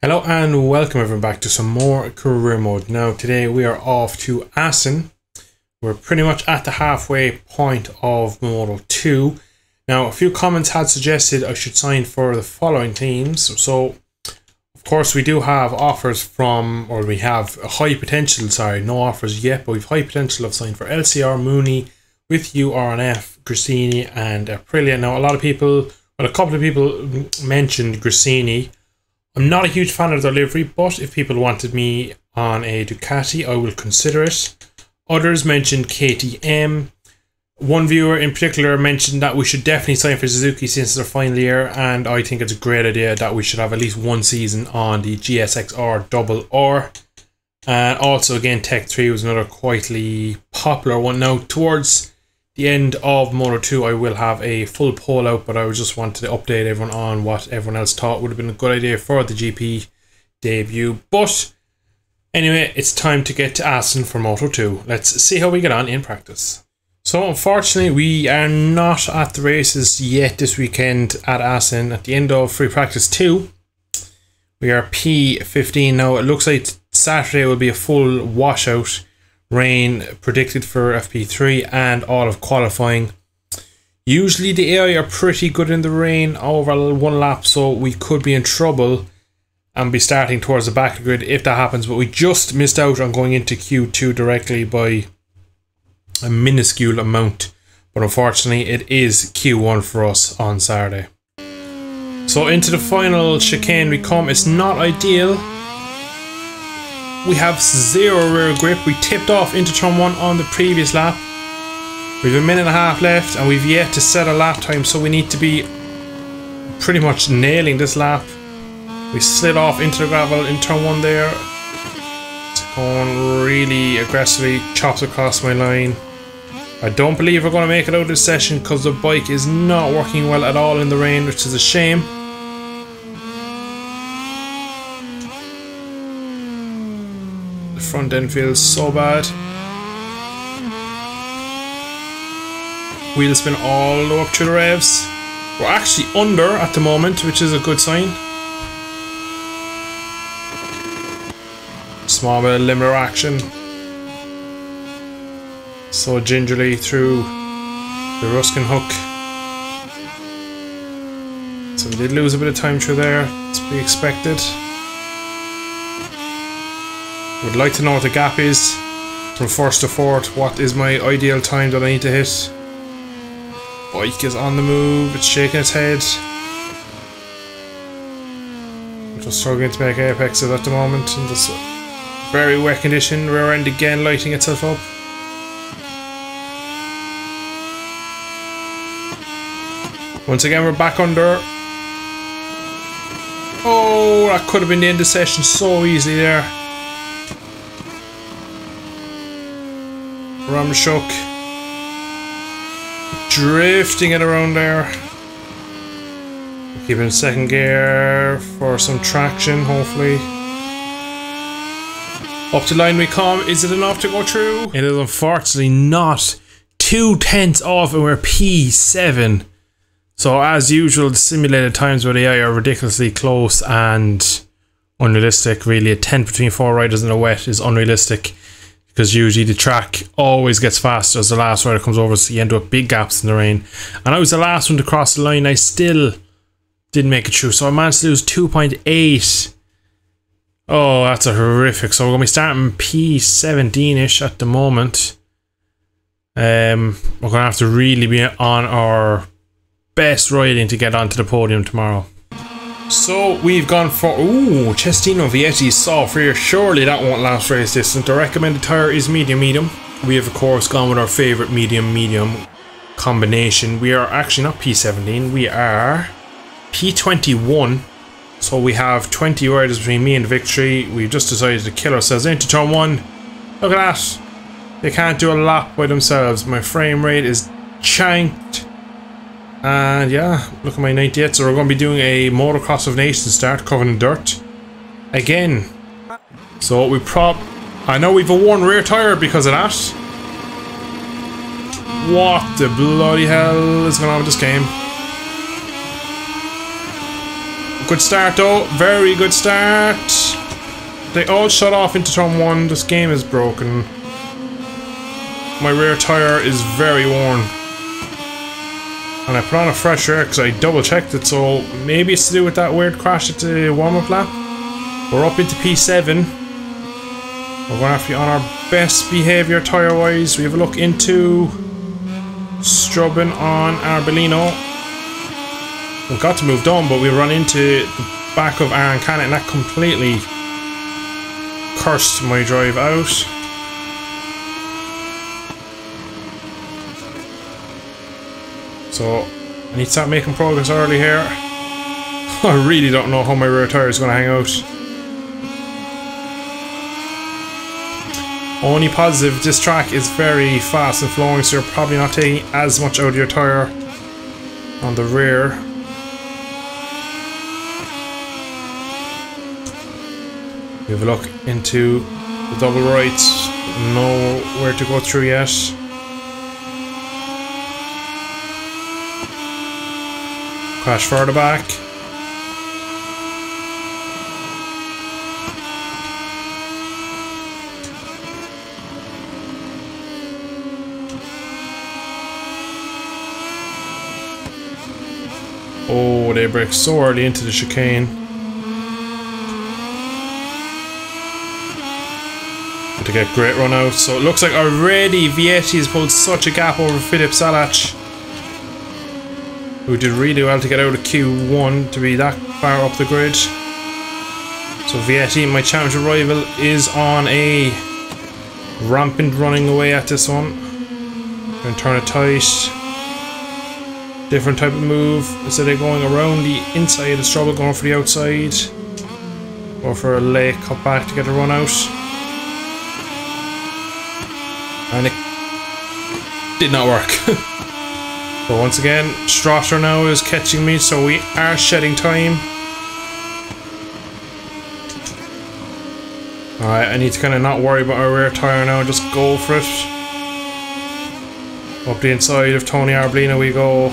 Hello and welcome everyone back to some more career mode. Now today we are off to Assen. We're pretty much at the halfway point of Moto 2. Now a few comments had suggested I should sign for the following teams. So of course we do have offers from, or we have a high potential, no offers yet, but we've high potential of signing for LCR, Mooney, with you, RNF, Grassini and Aprilia. Now a couple of people mentioned Grassini. I'm not a huge fan of their livery, but if people wanted me on a Ducati, I will consider it. Others mentioned KTM. One viewer in particular mentioned that we should definitely sign for Suzuki since it's their final year, and I think it's a great idea that we should have at least one season on the GSX-R Double R. And also again, Tech 3 was another quietly popular one. Now towards the end of Moto 2 I will have a full poll out, but I just wanted to update everyone on what everyone else thought would have been a good idea for the GP debut. But anyway, it's time to get to Assen for Moto 2. Let's see how we get on in practice. So unfortunately we are not at the races yet this weekend at Assen. At the end of free practice 2 we are P15 now. It looks like Saturday will be a full washout. Rain predicted for FP3 and all of qualifying. Usually the AI are pretty good in the rain over one lap, so we could be in trouble and be starting towards the back of the grid if that happens, but we just missed out on going into Q2 directly by a minuscule amount. But unfortunately it is Q1 for us on Saturday. So into the final chicane we come. It's not ideal. We have zero rear grip. We tipped off into turn 1 on the previous lap. We have a minute and a half left and we've yet to set a lap time, so we need to be pretty much nailing this lap. We slid off into the gravel in turn 1 there. It's going really aggressively, chops across my line. I don't believe we're going to make it out of this session because the bike is not working well at all in the rain, which is a shame. Front end feels so bad. Wheel spin all the way up through the revs. We're actually under at the moment, which is a good sign. Small bit of limiter action. So gingerly through the Ruskin hook. So we did lose a bit of time through there. It's to be expected. Would like to know what the gap is from first to fourth. What is my ideal time that I need to hit? Bike is on the move. It's shaking its head. I'm just struggling to make apexes at the moment in this very wet condition. Rear end again lighting itself up. Once again we're back under. Oh, that could have been the end of the session so easily there. Ram shook. Drifting it around there. Keeping second gear for some traction, hopefully. Up the line we come. Is it enough to go through? It is unfortunately not. 2/10 off and we're P7. So as usual, the simulated times with AI are ridiculously close and unrealistic. Really, a 10 between 4 riders in the wet is unrealistic, because usually the track always gets faster as the last rider comes over, so you end up with big gaps in the rain. And I was the last one to cross the line. I still didn't make it through, so I managed to lose 2.8. Oh, that's a horrific. So we're going to be starting P17-ish at the moment. We're going to have to really be on our best riding to get onto the podium tomorrow. So we've gone for Cestino Vietti soft rear. Surely that won't last race distance. The recommended tyre is medium. We have of course gone with our favourite medium combination. We are actually not P17, we are P21. So we have 20 riders between me and victory. We've just decided to kill ourselves into turn 1. Look at that. They can't do a lap by themselves. My frame rate is chanked. And yeah, look at my 98. So we're going to be doing a Motocross of Nations start, covering dirt again. So I know we've a one rear tyre because of that. What the bloody hell is going on with this game? Good start though, very good start. They all shut off into turn 1. This game is broken. My rear tyre is very worn. And I put on a fresh rear because I double checked it, so maybe it's to do with that weird crash at the warm-up lap. We're up into P7. We're going to have to be on our best behaviour tyre-wise. We have a look into Strubben on Arbolino. We've got to move down, but we run into the back of Aaron Canet, and that completely cursed my drive out. So I need to start making progress early here. I really don't know how my rear tyre is going to hang out. Only positive, this track is very fast and flowing, so you're probably not taking as much out of your tyre on the rear. We have a look into the double rights. Know where to go through yet. Crash further back. Oh, they brake so early into the chicane. To get great run out. So it looks like already Vietti has pulled such a gap over Filip Salac, who did really well to get out of Q1 to be that far up the grid. So Vietti, my championship rival, is on a rampant running away at this one. Gonna turn it tight. Different type of move. Instead of going around the inside of the struggle, going for the outside. Or for a late cut back to get a run out. And it did not work. But once again, Strasser now is catching me, so we are shedding time. Alright, I need to kind of not worry about our rear tyre now, just go for it. Up the inside of Tony Arbolino we go.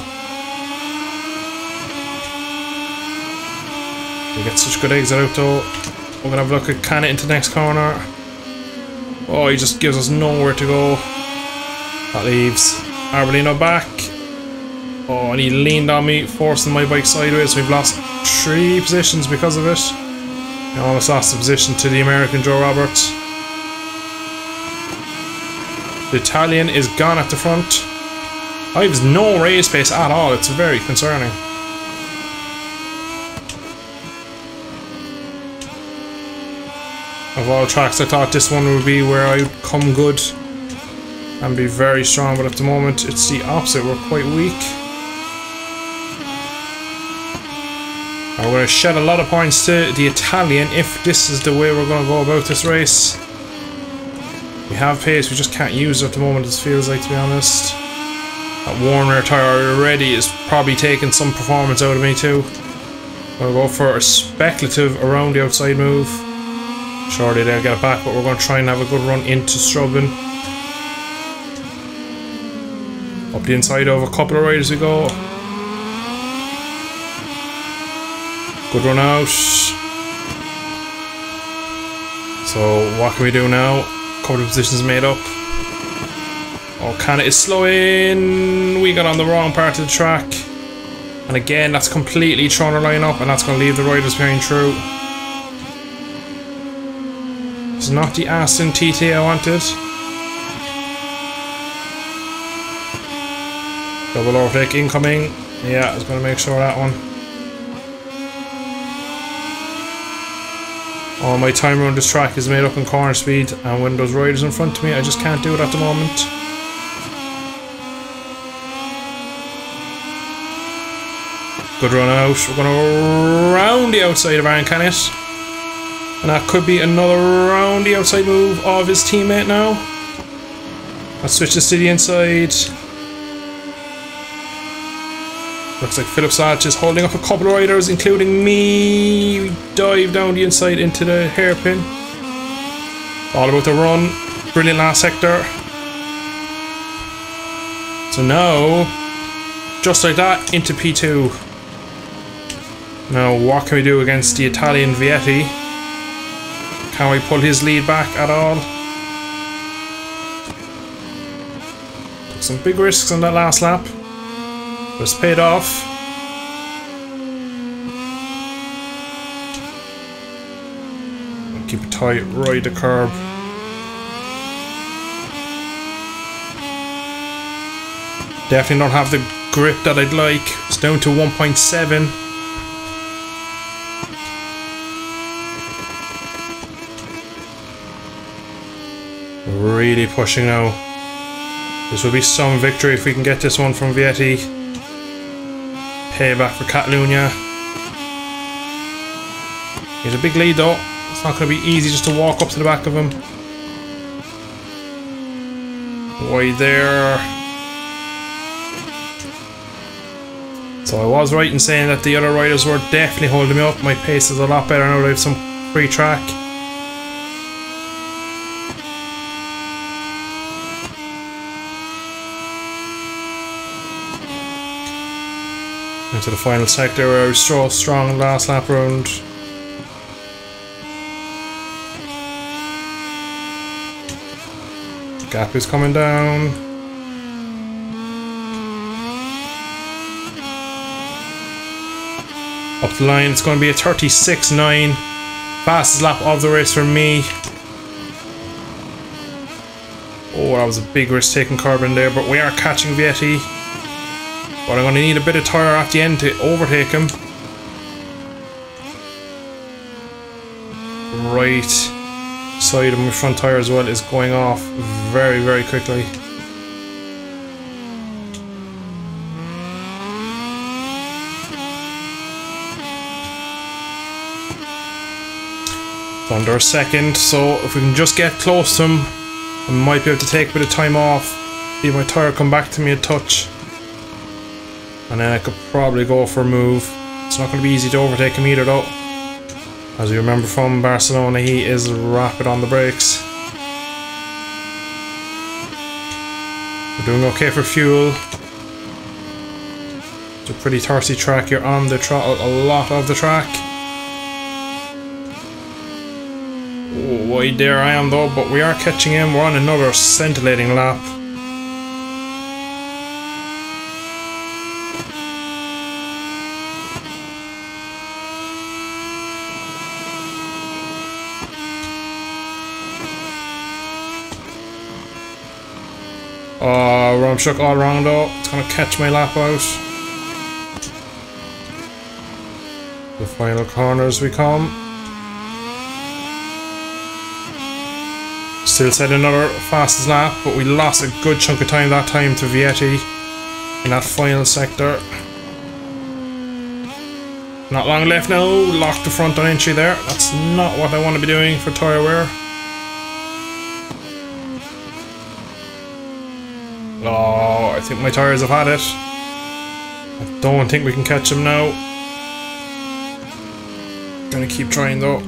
We get such good exit out though. We're gonna have a look at Canet into the next corner. Oh, he just gives us nowhere to go. That leaves Arbolino back. Oh, and he leaned on me, forcing my bike sideways. So we've lost 3 positions because of it. I almost lost the position to the American Joe Roberts. The Italian is gone at the front. I have no race pace at all. It's very concerning. Of all tracks, I thought this one would be where I'd come good and be very strong, but at the moment it's the opposite. We're quite weak. We're going to shed a lot of points to the Italian if this is the way we're going to go about this race. We have pace, we just can't use it at the moment, it feels like, to be honest. That worn rear tyre already is probably taking some performance out of me too. We'll go for a speculative around the outside move. Surely they'll get it back, but we're going to try and have a good run into Strubben. Up the inside of a couple of riders we go. Good run out. So what can we do now? A couple of positions made up. Oh, Canet is slowing. We got on the wrong part of the track. And again, that's completely thrown our line up, and that's going to leave the riders behind through. It's not the Aston TT I wanted. Double overtake incoming. Yeah, I was going to make sure of that one. All my time around this track is made up in corner speed, and when those riders in front of me, I just can't do it at the moment. Good run out. We're going to round the outside of Aaron Canet. And that could be another round the outside move of his teammate now. Let's switch this to the inside. Looks like Filip Salac is holding up a couple of riders, including me. We dive down the inside into the hairpin. All about the run. Brilliant last sector. So now, just like that, into P2. Now, what can we do against the Italian Vietti? Can we pull his lead back at all? Took some big risks on that last lap, but it's paid off. Keep it tight, ride the curb. Definitely don't have the grip that I'd like. It's down to 1.7. Really pushing now. This will be some victory if we can get this one from Vietti. Payback for Catalunya. He's a big lead though. It's not going to be easy just to walk up to the back of him. Wide there. So I was right in saying that the other riders were definitely holding me up. My pace is a lot better now that I have some free track. Into the final sector where I was so strong last lap round. Gap is coming down. Up the line, it's going to be a 36.9. Fastest lap of the race for me. Oh, that was a big risk taking carbon there, but we are catching Vietti. But I'm going to need a bit of tyre at the end to overtake him. Right side of my front tyre as well is going off very, very quickly. It's under a second, so if we can just get close to him, I might be able to take a bit of time off, see my tyre come back to me a touch, and then I could probably go for a move. It's not going to be easy to overtake him either though. As you remember from Barcelona, he is rapid on the brakes. We're doing okay for fuel. It's a pretty thirsty track. You're on the throttle a lot of the track. Oh, wide there I am though, but we are catching him. We're on another scintillating lap. Rum shook all wrong though. It's gonna catch my lap out. The final corners we come. Still set another fastest lap, but we lost a good chunk of time that time to Vietti in that final sector. Not long left now. Lock the front on entry there. That's not what I want to be doing for tyre wear. Oh, I think my tyres have had it. I don't think we can catch him now. Gonna keep trying though.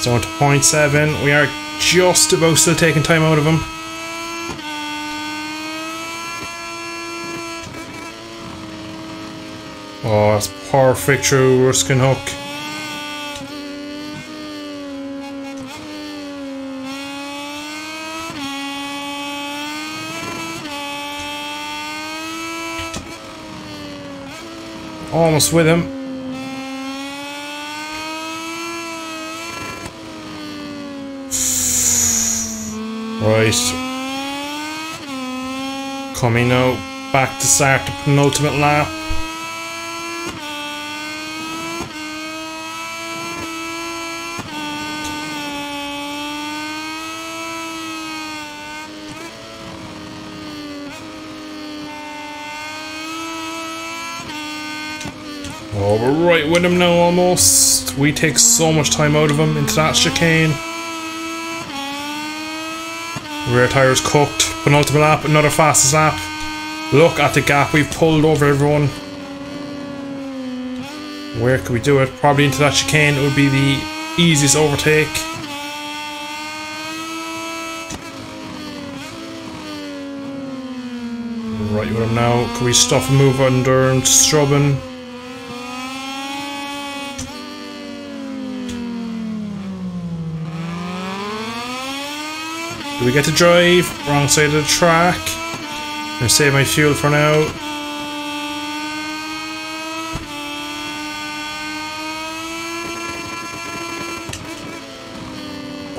So on to 0.7. We are just about still taking time out of him. Oh, that's perfect through Ruskin hook. Almost with him. Right. Coming now back to start the penultimate lap. Oh, we're right with him now almost. We take so much time out of him into that chicane. Rear tyres cooked. Penultimate lap, another fastest lap. Look at the gap we've pulled over everyone. Where could we do it? Probably into that chicane. It would be the easiest overtake. right with him now. Can we stuff a move under and Strubben? Do we get to drive? Wrong side of the track. I'm gonna save my fuel for now.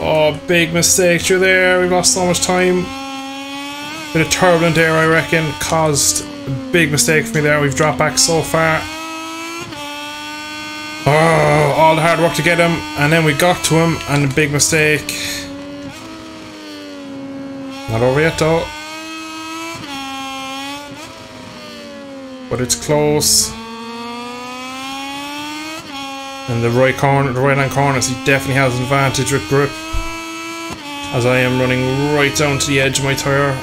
Oh, big mistake through there. We've lost so much time. Bit of turbulent air, I reckon, caused a big mistake for me there. We've dropped back so far. Oh, all the hard work to get him, and then we got to him, and a big mistake. Not over yet though. But it's close. In the right corner, the right hand corner, so he definitely has an advantage with grip. As I am running right down to the edge of my tyre.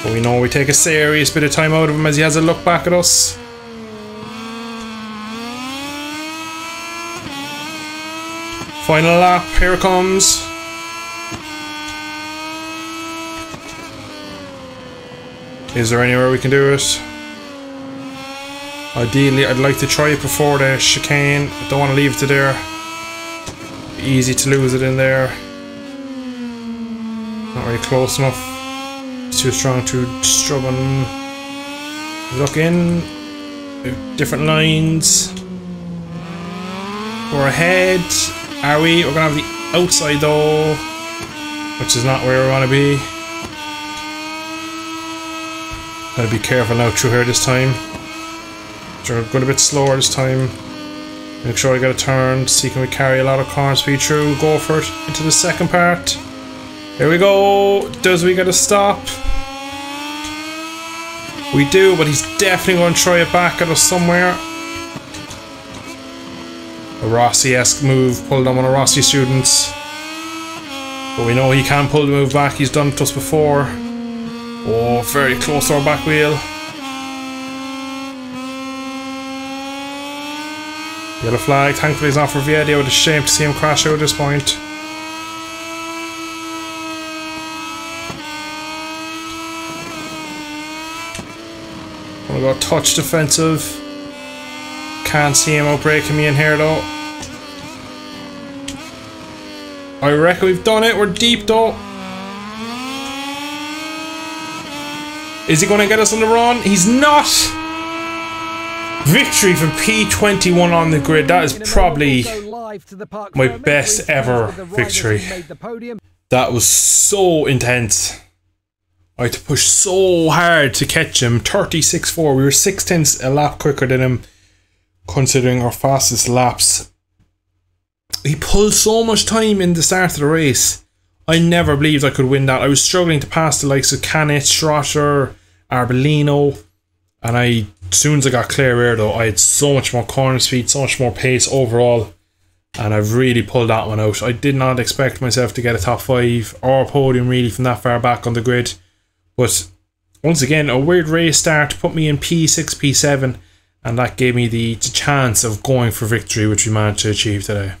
But we know we take a serious bit of time out of him as he has a look back at us. Final lap, here it comes. Is there anywhere we can do it? Ideally, I'd like to try it before the chicane. I don't want to leave it to there. Easy to lose it in there. Not really close enough. It's too strong to Strubben. Look in. Different lines. We're ahead. Are we? We're going to have the outside though. Which is not where we want to be. Gotta be careful now through here this time. We're going a bit slower this time. Make sure I get a turn. See can we carry a lot of corner speed through. Go for it into the second part. Here we go. Does we get a stop? We do, but he's definitely going to try it back at us somewhere. A Rossi-esque move pulled on one of Rossi students. But we know he can pull the move back. He's done it to us before. Oh, very close to our back wheel. Yellow flag. Thankfully he's not for Vietti. I would have shame to see him crash out at this point. I'm gonna go touch defensive. Can't see him outbreaking me in here though. I reckon we've done it. We're deep though. Is he going to get us on the run? He's not! Victory from P21 on the grid. That is probably my best ever victory. That was so intense. I had to push so hard to catch him. 36.4. We were 0.6 a lap quicker than him, considering our fastest laps. He pulled so much time in the start of the race. I never believed I could win that. I was struggling to pass the likes of Canet, Schrotter, Arbolino, and as soon as I got clear air though, I had so much more corner speed, so much more pace overall, and I've really pulled that one out. I did not expect myself to get a top 5 or a podium really from that far back on the grid, but once again, a weird race start put me in P6, P7, and that gave me the chance of going for victory, which we managed to achieve today.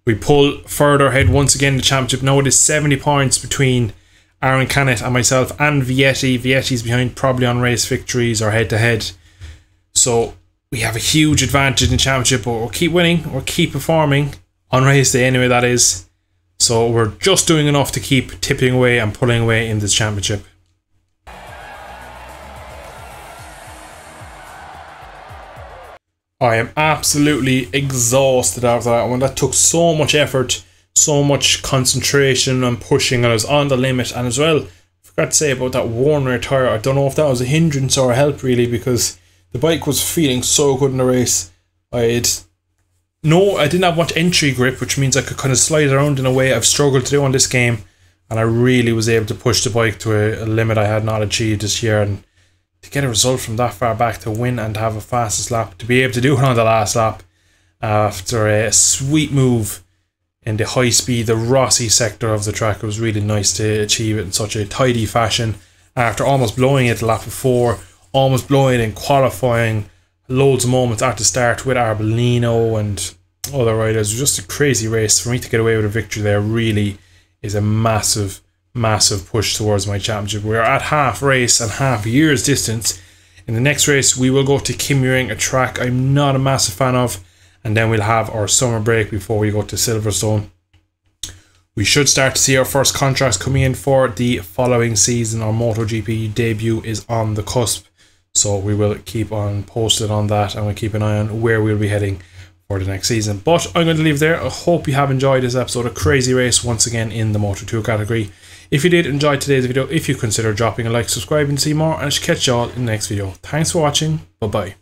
We pull further ahead once again in the championship. Now it is 70 points between Aaron Canet and myself and Vietti. Vietti's behind probably on race victories or head to head. So we have a huge advantage in the championship, but we'll keep winning, we'll keep performing on race day anyway, that is. So we're just doing enough to keep tipping away and pulling away in this championship. I am absolutely exhausted after that one. That took so much effort, so much concentration and pushing, and I was on the limit. And as well, I forgot to say about that worn rear tyre. I don't know if that was a hindrance or a help really, because the bike was feeling so good in the race. I didn't have much entry grip, which means I could kind of slide around in a way I've struggled to do on this game, and I really was able to push the bike to a limit I had not achieved this year. And to get a result from that far back, to win and have a fastest lap, to be able to do it on the last lap after a sweet move in the high speed, the Rossi sector of the track, it was really nice to achieve it in such a tidy fashion after almost blowing it the lap before, almost blowing in qualifying, loads of moments at the start with Arbolino and other riders. It was just a crazy race. For me to get away with a victory there really is a massive push towards my championship. We're at half race and half year's distance. In the next race we will go to Kimyring, a track I'm not a massive fan of, and then we'll have our summer break before we go to Silverstone. We should start to see our first contracts coming in for the following season. Our MotoGP debut is on the cusp, so we will keep on posted on that, and we'll keep an eye on where we'll be heading for the next season. But I'm going to leave there. I hope you have enjoyed this episode. A crazy race once again in the Moto2 category. If you did enjoy today's video, if you consider dropping a like, subscribing to see more, and I should catch y'all in the next video. Thanks for watching. Bye bye.